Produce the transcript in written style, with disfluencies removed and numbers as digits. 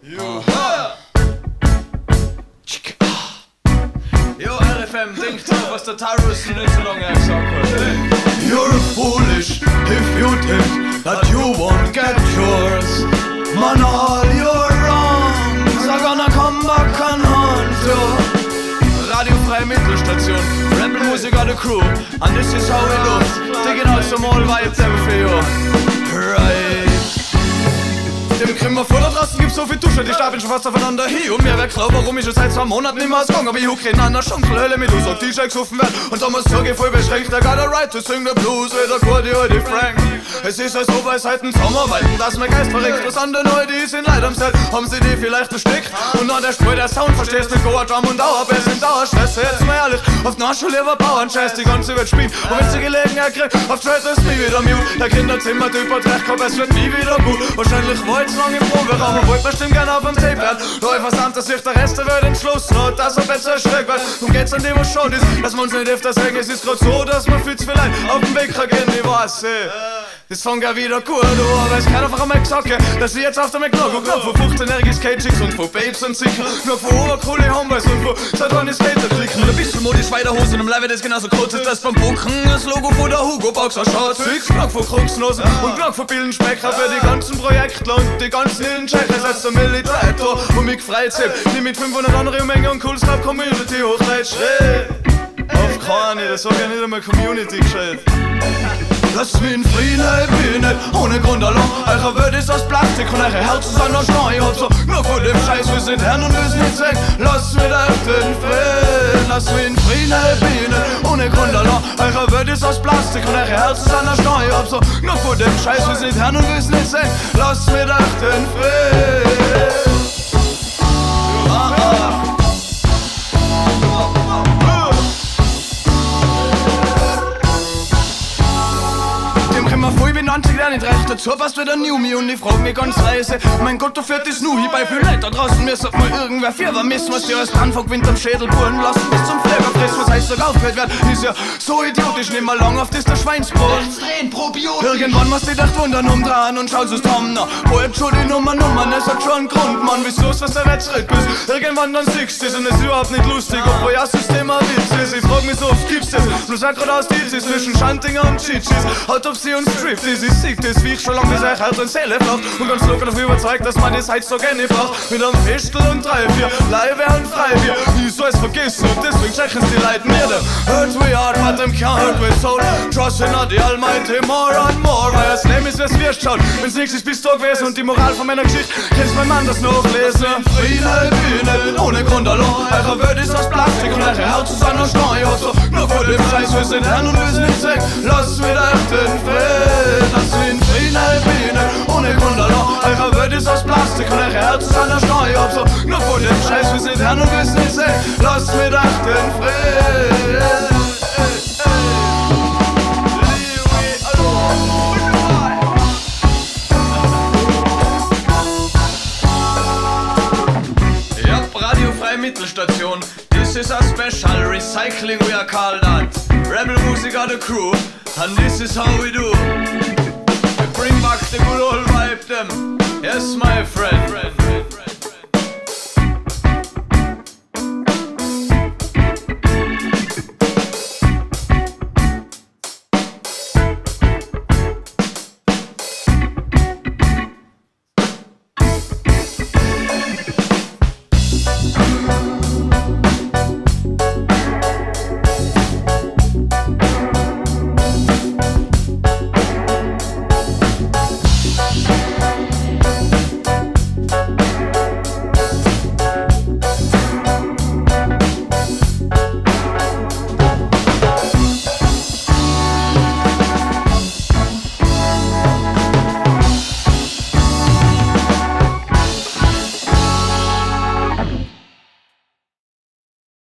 Yo, RFM, denkt doch, was der Tyrus nicht so lange gesagt hat. You're foolish if you think that you won't get yours. Man, all your wrongs are gonna come back and haunt you. Radiofreie Mittelstation, Rebel Music on the Crew, and this is how we look. Taking out some old vibes ever for you. Right. Dem Krimmer vor da draußen gibt's so viel Dusche, die stapeln schon fast aufeinander hier und mir wegklauen, warum ich schon seit 2 Monaten nicht mehr ausgegangen, aber ich huck in einer Schunkelhöhle mit uns auf die Scheiß gesoffen werden und da muss ich voll beschränkt, I got a right to sing the blues with a Cordy or the Frank. Es ist als ob es seit dem Sommer weiten, dass mein Geist verreckt, was an den Leute, die sind leider am Set, haben sie die vielleicht versteckt und an der Spur der Sound verstehst mit Goa Drum und Dauerbass in Dauerstress, jetzt mal ehrlich, auf der Schule war Bauernscheiß, die ganze Welt spielen und wenn sie Gelegenheit kriegt, auf Trade ist nie wieder mute, der Kinderzimmer Typ hat recht gehabt, es wird nie wieder gut, wahrscheinlich wollt's lang im Proberaum und wollt bestimmt gerne auf dem Tape werden. Läuft versandt, dass sich der Rest der Welt entschlossen hat, dass er besser schräg wird. Und geht's an dem, was schon ist, dass man uns nicht öfter sagen, es ist grad so, dass man viel zu viel ein auf dem Weg gehen, ich weiß, das fängt ja wieder gut, aber es kann einfach einmal gesagt, dass ich jetzt auf der McLog und von 15-jährigen Skate-Chicks und von Babes und Sicken, nur von obercoole Homeboys und von seit wann die Skater klicken. Ein bisschen Modi, Schweiderhose und im Live ist genauso kurz ist das beim Bunken, das Logo von der Hugo Boxer Shorts, Six, Glock von Kruxnosen und Glock von Billenspecker für die ganzen Projekte und die ganzen Hillenchecker, als der Militär und mich gefreut sind, die mit 500 anderen Menge und cool Snap Community hochleitsch. Auf keine, das sag ja nicht einmal Community gescheit. Lass mich in Frieden, ich bin nicht ohne Grund allein. Eure Welt ist aus Plastik und eure Herzen sind aus Stein. Ich hab so nur vor dem Scheiß, wir sind Herren und müssen nicht weg. Lass mich da in Frieden, lass mich in Frieden, ich bin nicht ohne Grund allein. Eure Welt ist aus Plastik und eure Herzen sind aus Stein. Ich hab so nur vor dem Scheiß, wir sind Herren und müssen nicht weg. Lass mich da in Frieden. Ich bin 90 Jahre nicht recht dazu, passt wieder New Me und ich frag mich ganz leise, mein Gott, du fährt das nu hier bei viel Leute da draußen, mir sagt mal irgendwer viel vermissen, was dir als Anfang am Schädel bohren lassen, bis zum Flecker frisst, was heißt sogar aufgehört werden, ist ja so idiotisch, nimm mal lang auf das der Schweinsbrot. Drehen, Probiotik. Irgendwann musst du dich wundern umdrehen und schaust es Tom nach, wo jetzt schon die Nummern, es hat schon einen Grund, Mann, wieso ist was der Wettschritt bist, irgendwann dann siehst du es und es ist überhaupt nicht lustig, obwohl ja System ein Witz ist, ich frag mich so oft, gibt's das, du sag grad aus Dizis zwischen Schantinger und Chichis, halt ob sie uns trifft, das ist sick, das wie ich schon lange gesagt, Herz und Seele braucht und ganz locker dafür überzeugt, dass man das heutzutage nicht braucht. Mit einem Festel und 3, 4, Leibe und Freibier, ich soll's vergessen und deswegen checken's die Leute mir. Hurt we hard, but them can't hurt we soul. Trust in the Almighty more and more, weil das Leben ist, wes wirst schaut. Wenn's nichts ist, bist du gewesen und die Moral von meiner Geschichte kannst mein Mann das noch lesen. Friede, Bühne, ohne Grund allein. Eure Welt ist aus Plastik und eure Herzen sind aus Stein. Also, nur vor dem Scheiß, wir sind Herren und wir sind nicht weg. Lass wieder den Frieden. Lass mich in Frieden, Bühne, ohne Grund allein. Eure Welt ist aus Plastik und eure Herzen sind aus Stein. Also, nur vor dem Scheiß, wir sind Herren und wir sind nicht weg. Lass mich den Frieden. Mittelstation. This is a special recycling we are called that. Rebel Music on the Crew, and this is how we do. We bring back the good old vibe them. Yes, my friend.